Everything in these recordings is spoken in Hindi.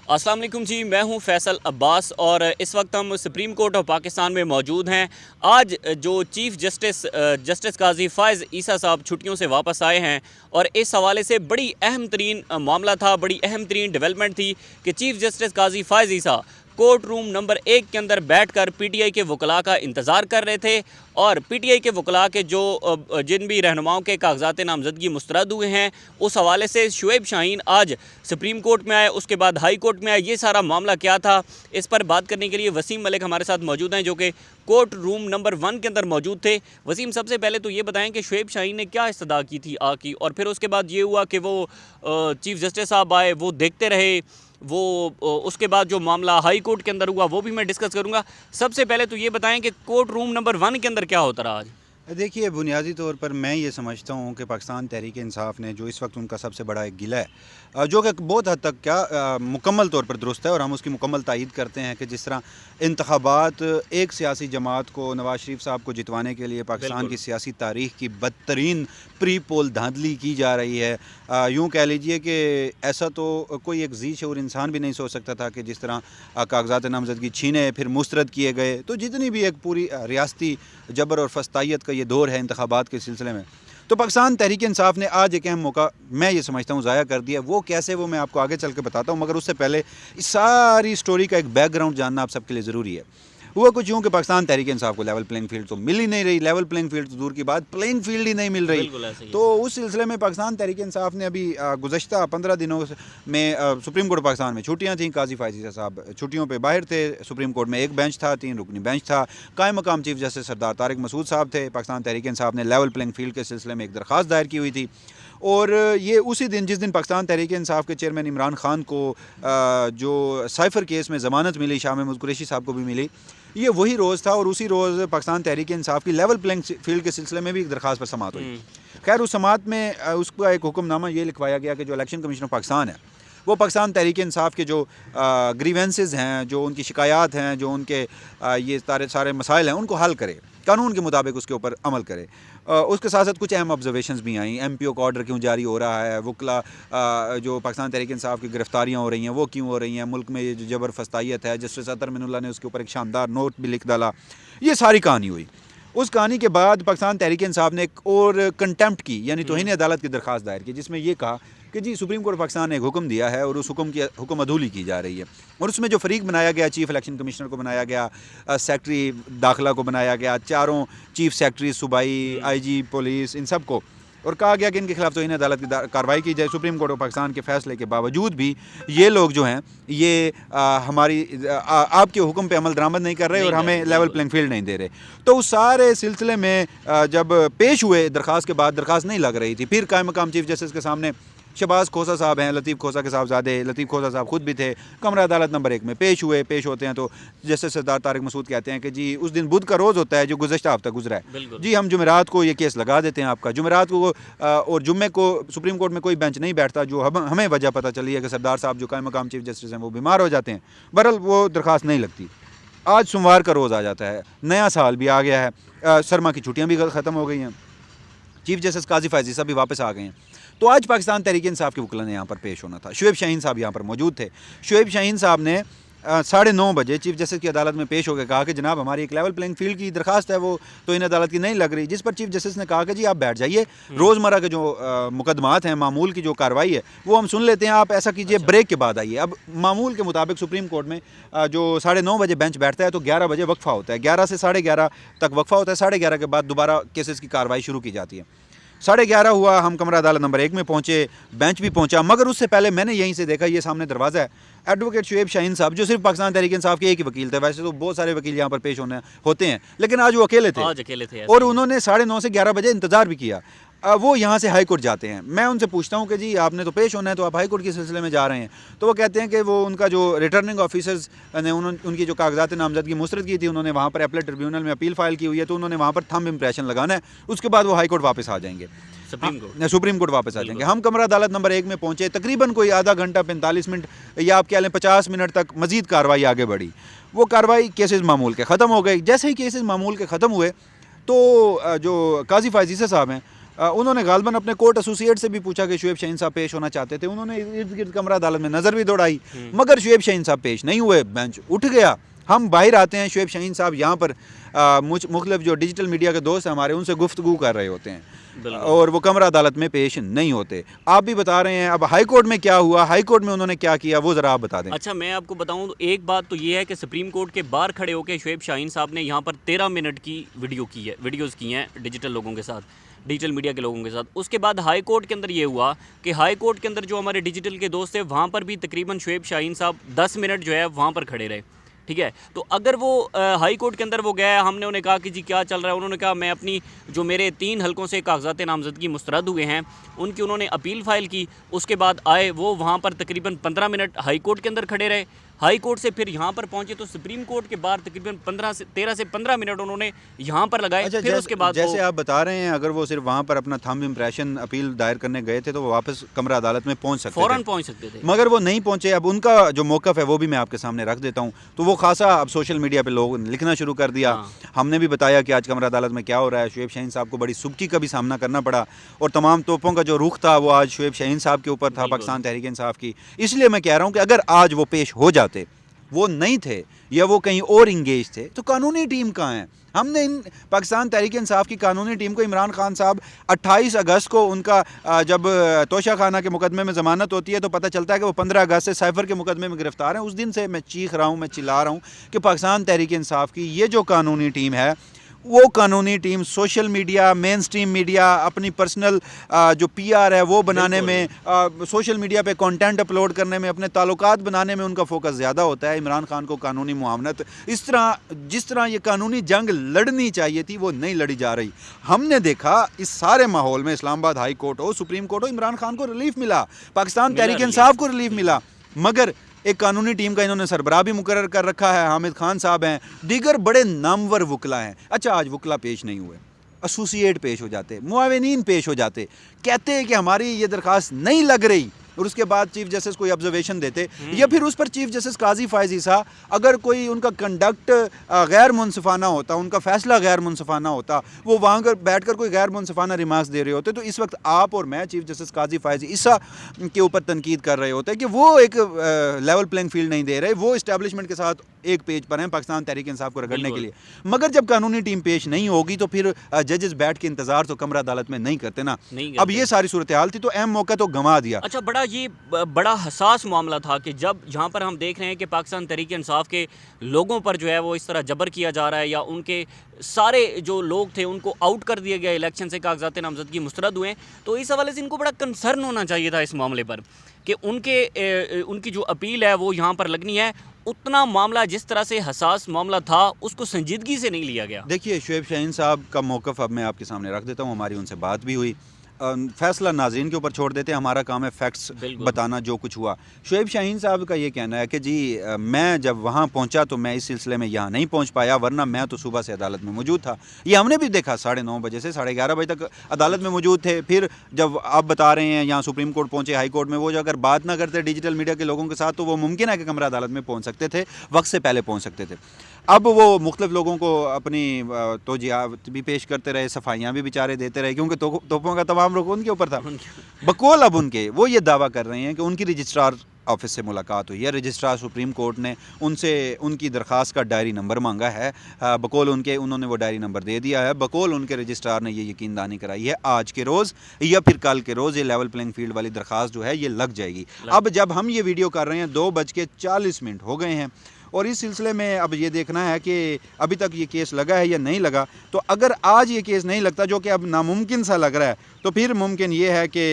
अस्सलाम वालेकुम जी, मैं हूं फैसल अब्बास और इस वक्त हम सुप्रीम कोर्ट ऑफ पाकिस्तान में मौजूद हैं। आज जो चीफ़ जस्टिस काजी फ़ाइज़ ईसा साहब छुट्टियों से वापस आए हैं और इस हवाले से बड़ी अहम तरीन मामला था, बड़ी अहम तरीन डेवलपमेंट थी कि चीफ़ जस्टिस काजी फ़ाइज़ ईसा कोर्ट रूम नंबर 1 के अंदर बैठकर पीटीआई के वकला का इंतज़ार कर रहे थे और पीटीआई के वकला के जो जिन भी रहनुमाओं के कागजात नामजदगी मुस्तरद हुए हैं, उस हवाले से शुएब शाहीन आज सुप्रीम कोर्ट में आए, उसके बाद हाई कोर्ट में आए। ये सारा मामला क्या था, इस पर बात करने के लिए वसीम मलिक हमारे साथ मौजूद हैं, जो कि कोर्ट रूम नंबर 1 के अंदर मौजूद थे। वसीम, सबसे पहले तो ये बताएं कि शुएब शाहीन ने क्या इस्तदा की थी की, और फिर उसके बाद ये हुआ कि वो चीफ़ जस्टिस साहब आए, वो देखते रहे, वो उसके बाद जो मामला हाई कोर्ट के अंदर हुआ वो भी मैं डिस्कस करूंगा। सबसे पहले तो ये बताएं कि कोर्ट रूम नंबर 1 के अंदर क्या होता रहा आज। देखिए, बुनियादी तौर पर मैं ये समझता हूँ कि पाकिस्तान तहरीक इंसाफ ने जो इस वक्त उनका सबसे बड़ा एक गिला है, जो कि बहुत हद तक मुकम्मल तौर पर दुरुस्त है और हम उसकी मुकम्मल तायीद करते हैं कि जिस तरह इंतखाबात एक सियासी जमात को नवाज शरीफ साहब को जितवाने के लिए पाकिस्तान की सियासी तारीख की बदतरीन प्री पोल धांधली की जा रही है। यूँ कह लीजिए कि ऐसा तो कोई एक जी शऊर इंसान भी नहीं सोच सकता था कि जिस तरह कागजात नामजदगी छीने फिर मुस्तरद किए गए। तो जितनी भी एक पूरी रियासती जबर और फस्तायत का ये दौर है इंतखाबात के सिलसिले में, तो पाकिस्तान तहरीक इंसाफ ने आज एक अहम मौका मैं ये समझता हूँ ज़ाया कर दिया। वो कैसे, वो मैं आपको आगे चल के बताता हूँ, मगर उससे पहले इस सारी स्टोरी का एक बैकग्राउंड जानना आप सबके लिए ज़रूरी है। हुआ कुछ यूँ कि पाकिस्तान तहरीक इंसाफ को लेवल प्लेइंग फील्ड तो मिल ही नहीं रही, लेवल प्लेइंग फील्ड तो दूर की बात, प्लेइंग फील्ड ही नहीं मिल रही। तो उस सिलसिले में पाकिस्तान तहरीक इंसाफ ने अभी गुज़श्ता 15 दिनों में सुप्रीम कोर्ट पाकिस्तान में छुट्टियाँ थीं, काजी फ़ाइज़ ईसा साहब छुट्टियों पर बाहर थे। सुप्रीम कोर्ट में एक बेंच था, 3 रुकनी बेंच था। कायम मकाम चीफ जस्टिस सरदार तारिक मसूद साहब थे। पाकिस्तान तहरीक इंसाफ ने लेवल प्लेइंग फील्ड के सिलसिले में एक दरख्वास्त दायर की हुई थी और ये उसी दिन जिस दिन पाकिस्तान तहरीक इंसाफ के चेयरमैन इमरान खान को जो साइफर केस में ज़मानत मिली, शाह महमूद कुरैशी साहब को भी मिली, ये वही रोज़ था और उसी रोज़ पाकिस्तान तहरीक इंसाफ की लेवल प्लेइंग फील्ड के सिलसिले में भी एक दरख्वास्त पर समाअत हुई। खैर, उस समाअत में उसका एक हुक्मनामा ये लिखवाया गया कि जो इलेक्शन कमीशन ऑफ पाकिस्तान है वो पाकिस्तान तहरीक इंसाफ के जो ग्रीवेंसेस हैं, जो उनकी शिकायत हैं, जो उनके ये सारे मसाइल हैं, उनको हल करे, कानून के मुताबिक उसके ऊपर अमल करे। उसके साथ साथ कुछ अहम ऑब्जर्वेशंस भी आई। MPO का ऑर्डर क्यों जारी हो रहा है, वकला जो पाकिस्तान तहरीक इंसाफ की गिरफ्तारियाँ हो रही हैं वो क्यों हो रही हैं, मुल्क में ये जो जबर फस्तायत है, जस्टिस अतर मिनुल्लाह ने उसके ऊपर एक शानदार नोट भी लिख डाला। ये सारी कहानी हुई। उस कहानी के बाद पाकिस्तान तहरीक इंसाफ ने एक और कंटेम्प्ट की यानी तौहीन अदालत की दरख्वास्त दायर की, जिसमें ये कहा कि जी सुप्रीम कोर्ट पाकिस्तान ने एक हुक्म दिया है और उस हुक्म अदूली की जा रही है। और उसमें जो फरीक बनाया गया, चीफ इलेक्शन कमिश्नर को बनाया गया, सेक्रेटरी दाखिला को बनाया गया, चारों चीफ सेक्रेटरी, सूबाई, IG पुलिस, इन सब को, और कहा गया कि इनके खिलाफ तो इन अदालत की कार्रवाई की जाए। सुप्रीम कोर्ट ऑफ पाकिस्तान के फैसले के बावजूद भी ये लोग जो हैं ये आपके हुक्म पे अमल दरामद नहीं कर रहे और हमें लेवल प्लेइंग फील्ड नहीं दे रहे। तो उस सारे सिलसिले में जब पेश हुए दरख्वास्त के बाद, दरख्वास्त नहीं लग रही थी। फिर कायम मकाम चीफ जस्टिस के सामने शहबाज खोसा साहब हैं, लतीफ़ खोसा के साहबजादे, लतीफ़ खोसा साहब खुद भी थे, कमरा अदालत नंबर 1 में पेश हुए। पेश होते हैं तो जस्टिस सरदार तारिक मसूद कहते हैं कि जी उस दिन बुध का रोज़ होता है जो गुज़श्ता हफ्ता गुजरा है, जी हम जुमेरात को ये केस लगा देते हैं आपका। जुमेरात को और जुम्मे को सुप्रीम कोर्ट में कोई बेंच नहीं बैठता। जो हमें वजह पता चली है कि सरदार साहब जो कायम मकाम चीफ जस्टिस हैं वो बीमार हो जाते हैं, बहरहाल वो दरख्वास्त नहीं लगती। आज सोमवार का रोज़ आ जाता है, नया साल भी आ गया है, सरमा की छुट्टियाँ भी ख़त्म हो गई हैं, चीफ जस्टिस काजी फ़ाइज़ ईसा भी वापस आ गए हैं। तो आज पाकिस्तान तहरीक इंसाफ के वकला ने यहाँ पर पेश होना था। शुएब शाहीन साहब यहाँ पर मौजूद थे। शुएब शाहीन साहब ने 9:30 बजे चीफ जस्टिस की अदालत में पेश होकर कहा कि जनाब हमारी एक लेवल प्लेइंग फील्ड की दरख्वास्त है, वो तो इन अदालत की नहीं लग रही। जिस पर चीफ जस्टिस ने कहा कि जी आप बैठ जाइए, रोज़मर्रा के जो मुकदमात हैं, मामूल की जो कार्रवाई है वो हम सुन लेते हैं, आप ऐसा कीजिए ब्रेक के बाद आइए। अब मामूल के मुताबिक सुप्रीम कोर्ट में जो 9:30 बजे बेंच बैठता है तो 11 बजे वक्फा होता है, 11 से 11:30 तक वक्फा होता है। 11:30 के बाद दोबारा केसेस की कार्रवाई शुरू की जाती है। 11:30 हुआ, हम कमरा अदालत नंबर 1 में पहुँचे, बेंच भी पहुँचा, मगर उससे पहले मैंने यहीं से देखा, ये सामने दरवाज़ा है, एडवोकेट शुएब शाहीन साहब जो सिर्फ पाकिस्तान तहरीक इंसाफ के एक ही वकील थे। वैसे तो बहुत सारे वकील यहाँ पर पेश होते हैं, लेकिन आज वो अकेले थे और उन्होंने 9:30 से 11 बजे इंतज़ार भी किया। वो यहाँ से हाई कोर्ट जाते हैं। मैं उनसे पूछता हूँ कि जी आपने तो पेश होना है, तो आप हाई कोर्ट के सिलसिले में जा रहे हैं? तो वो कहते हैं कि वो उनका जो रिटर्निंग ऑफिसर्स ने उनकी जो कागजात नामजदगी मुस्तरद की थी, उन्होंने वहाँ पर अपीलेट ट्रिब्यूनल में अपील फाइल की हुई है, तो उन्होंने वहाँ पर थंब इम्प्रेशन लगाना है, उसके बाद वो हाई कोर्ट वापस आ जाएंगे, सुप्रीम कोर्ट वापस आ जाएंगे। हम कमरा अदालत नंबर 1 में पहुँचे, तकरीबन कोई आधा घंटा 45 मिनट या आप कह लें 50 मिनट तक मजीद कार्रवाई आगे बढ़ी। वो कार्रवाई केसेस मामूल के ख़त्म हो गए। जैसे ही केसेस मामूल के ख़त्म हुए तो जो काजी फ़ाइज़ ईसा साहब हैं उन्होंने गालबन अपने कोर्ट एसोसिएट से भी पूछा कि शुएब शाहीन साहब पेश होना चाहते थे, उन्होंने इर्द गिर्द कमरा अदालत में नज़र भी दौड़ाई, मगर शुएब शाहीन साहब पेश नहीं हुए, बेंच उठ गया। हम बाहर आते हैं, शुएब शाहीन साहब यहाँ पर मुख्तलिफ जो डिजिटल मीडिया के दोस्त हैं हमारे, उनसे गुफ्तगू कर रहे होते हैं और वो कमरा अदालत में पेश नहीं होते। आप भी बता रहे हैं, अब हाई कोर्ट में क्या हुआ, हाई कोर्ट में उन्होंने क्या किया, वो ज़रा आप बता दें। अच्छा, मैं आपको बताऊं तो एक बात तो ये है कि सुप्रीम कोर्ट के बाहर खड़े होकर शुएब शाहीन साहब ने यहाँ पर 13 मिनट की वीडियोज़ की हैं डिजिटल लोगों के साथ, डिजिटल मीडिया के लोगों के साथ। उसके बाद हाई कोर्ट के अंदर ये हुआ कि हाई कोर्ट के अंदर जो हमारे डिजिटल के दोस्त थे वहाँ पर भी तकरीबन शुएब शाहीन साहब 10 मिनट जो है वहाँ पर खड़े रहे। ठीक है, तो अगर वो हाई कोर्ट के अंदर वो गया, हमने उन्हें कहा कि जी क्या चल रहा है, उन्होंने कहा मैं अपनी जो मेरे 3 हलकों से कागजात नामजदगी मुस्तरद हुए हैं उनकी उन्होंने अपील फ़ाइल की। उसके बाद आए वो वहाँ पर तकरीबन 15 मिनट हाई कोर्ट के अंदर खड़े रहे। हाई कोर्ट से फिर यहाँ पर पहुँचे तो सुप्रीम कोर्ट के बाहर तकरीबन 13 से 15 मिनट उन्होंने यहाँ पर लगाए। अच्छा, फिर उसके बाद जैसे आप बता रहे हैं, अगर वो सिर्फ वहाँ पर अपना थंब इम्प्रेशन अपील दायर करने गए थे तो वो वापस कमरा अदालत में पहुँच सकते फ़ौरन थे, पहुँच सकते थे, मगर वो नहीं पहुँचे। अब उनका जो मौक़िफ़ है वो भी मैं आपके सामने रख देता हूँ। तो वो खासा अब सोशल मीडिया पे लोग लिखना शुरू कर दिया। हमने भी बताया कि आज कमरा अदालत में क्या हो रहा है। शुएब शाहीन साहब को बड़ी सुबकी का भी सामना करना पड़ा और तमाम तोपों का जो रुख था वो आज शुएब शाहीन साहब के ऊपर था, पाकिस्तान तहरीक इंसाफ की। इसलिए मैं कह रहा हूँ कि अगर आज वो पेश हो जाते, वो नहीं थे या वो कहीं और इंगेज थे, तो कानूनी टीम कहाँ है? हमने इन पाकिस्तान तहरीक इंसाफ की कानूनी टीम को, इमरान खान साहब 28 अगस्त को उनका जब तोशा खाना के मुकदमे में ज़मानत होती है तो पता चलता है कि वो 15 अगस्त से साइफर के मुकदमे में गिरफ्तार हैं। उस दिन से मैं चीख रहा हूँ, मैं चिल्ला रहा हूँ कि पाकिस्तान तहरीक इंसाफ की ये जो कानूनी टीम है, वो कानूनी team social media, main stream media, अपनी पर्सनल जो पीआर है वो बनाने में, सोशल मीडिया पे कंटेंट अपलोड करने में, अपने ताल्लुकात बनाने में उनका फोकस ज़्यादा होता है। इमरान खान को कानूनी मुआवनत इस तरह जिस तरह ये कानूनी जंग लड़नी चाहिए थी वो नहीं लड़ी जा रही। हमने देखा इस सारे माहौल में इस्लामाबाद हाई कोर्ट हो, सुप्रीम कोर्ट हो, इमरान खान को रिलीफ मिला, पाकिस्तान तहरीक इंसाफ को रिलीफ मिला, मगर एक कानूनी टीम का इन्होंने सरबराह भी मुकर्रर कर रखा है। हामिद खान साहब हैं, दीगर बड़े नामवर वकला हैं। अच्छा, आज वकला पेश नहीं हुए, एसोसिएट पेश हो जाते, मुआविनीन पेश हो जाते, कहते हैं कि हमारी ये दरख्वास्त नहीं लग रही, और उसके बाद चीफ जस्टिस कोई ऑब्जर्वेशन देते, या फिर उस पर चीफ जस्टिस काजी फ़ायज़ ईसा अगर कोई उनका कंडक्ट गैर मुनसिफाना होता, उनका फ़ैसला गैर मुनसिफाना होता, वो वहाँ पर बैठ कर कोई गैर मुनसिफाना रिमार्क्स दे रहे होते, तो इस वक्त आप और मैं चीफ जस्टिस काजी फ़ायज़ ईसा के ऊपर तनकीद कर रहे होते कि वो एक लेवल प्लेइंग फील्ड नहीं दे रहे, वो इस्टेब्लिशमेंट के साथ एक पेज पर हैं पाकिस्तान तहरीक इंसाफ को रगड़ने के लिए। मगर जब कानूनी टीम पेश नहीं होगी तो फिर जजेस बैठ के इंतजार तो कमरा अदालत में नहीं करते ना। अब ये सारी सूरत हाल थी, तो अहम मौका तो गंवा दिया। अच्छा, बड़ा हसास मामला था कि जब यहाँ पर हम देख रहे हैं कि पाकिस्तान तहरीक इंसाफ के लोगों पर जो है वो इस तरह जबर किया जा रहा है, या उनके सारे जो लोग थे उनको आउट कर दिया गया, इलेक्शन से कागजात नामजदगी मुस्तरद हुए, तो इस हवाले से इनको बड़ा कंसर्न होना चाहिए था इस मामले पर कि उनकी जो अपील है वो यहाँ पर लगनी है। उतना मामला जिस तरह से हसास मामला था उसको संजीदगी से नहीं लिया गया। देखिए, शुएब शाहीन साहब का मौक़िफ़ अब मैं आपके सामने रख देता हूँ। हमारी उनसे बात भी हुई, फ़ैसला नाज़रीन के ऊपर छोड़ देते हैं, हमारा काम है फैक्ट्स बताना जो कुछ हुआ। शुएब शाहीन साहब का ये कहना है कि जी मैं जब वहाँ पहुँचा तो मैं इस सिलसिले में यहाँ नहीं पहुँच पाया, वरना मैं तो सुबह से अदालत में मौजूद था। ये हमने भी देखा, 9:30 बजे से 11:30 बजे तक अदालत में मौजूद थे। फिर जब आप बता रहे हैं यहाँ सुप्रीम कोर्ट पहुँचे, हाई कोर्ट में, वो जो अगर बात ना करते डिजिटल मीडिया के लोगों के साथ तो वो मुमकिन है कि कमरा अदालत में पहुँच सकते थे, वक्त से पहले पहुँच सकते थे। अब वो मुख्तलिफ लोगों को अपनी तोजियात भी पेश करते रहे, सफाइयाँ भी बेचारे देते रहे, क्योंकि तोपों का तमाम रुख उनके ऊपर था। बकौल अब उनके वो ये दावा कर रहे हैं कि उनकी रजिस्ट्रार ऑफिस से मुलाकात हुई है, रजिस्ट्रार सुप्रीम कोर्ट ने उनसे उनकी दरख्वास्त का डायरी नंबर मांगा है, बकौल उनके उन्होंने वो डायरी नंबर दे दिया है। बकौल उनके रजिस्ट्रार ने ये यकीनदानी कराई है आज के रोज़ या फिर कल के रोज़ ये लेवल प्लेइंग फील्ड वाली दरख्वास्त जो है ये लग जाएगी। अब जब हम ये वीडियो कर रहे हैं 2:40 हो गए हैं, और इस सिलसिले में अब ये देखना है कि अभी तक ये केस लगा है या नहीं लगा। तो अगर आज ये केस नहीं लगता, जो कि अब नामुमकिन सा लग रहा है, तो फिर मुमकिन ये है कि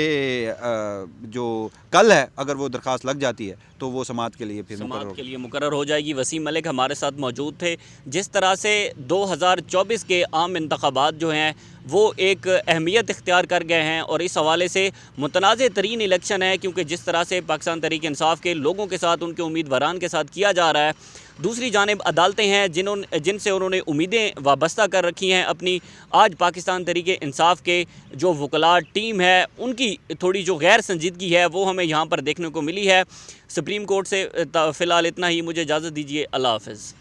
जो कल है अगर वो दरख्वास्त लग जाती है तो वो समाअत के लिए मुकर्रर हो जाएगी। वसीम मलिक हमारे साथ मौजूद थे। जिस तरह से 2024 के आम इंतखाबात जो हैं वो एक अहमियत इख्तियार कर गए हैं, और इस हवाले से मुतनाज़ तरीन इलेक्शन है, क्योंकि जिस तरह से पाकिस्तान तहरीक इंसाफ के लोगों के साथ, उनके उम्मीदवारान के साथ किया जा रहा है, दूसरी जानिब अदालतें हैं जिनसे उन्होंने उम्मीदें वाबस्ता कर रखी हैं अपनी। आज पाकिस्तान तहरीक इंसाफ के जो वकला टीम है उनकी थोड़ी जो गैर संजीदगी है वो हमें यहाँ पर देखने को मिली है। सुप्रीम कोर्ट से फ़िलहाल इतना ही, मुझे इजाज़त दीजिए, अल्लाह हाफ़िज़।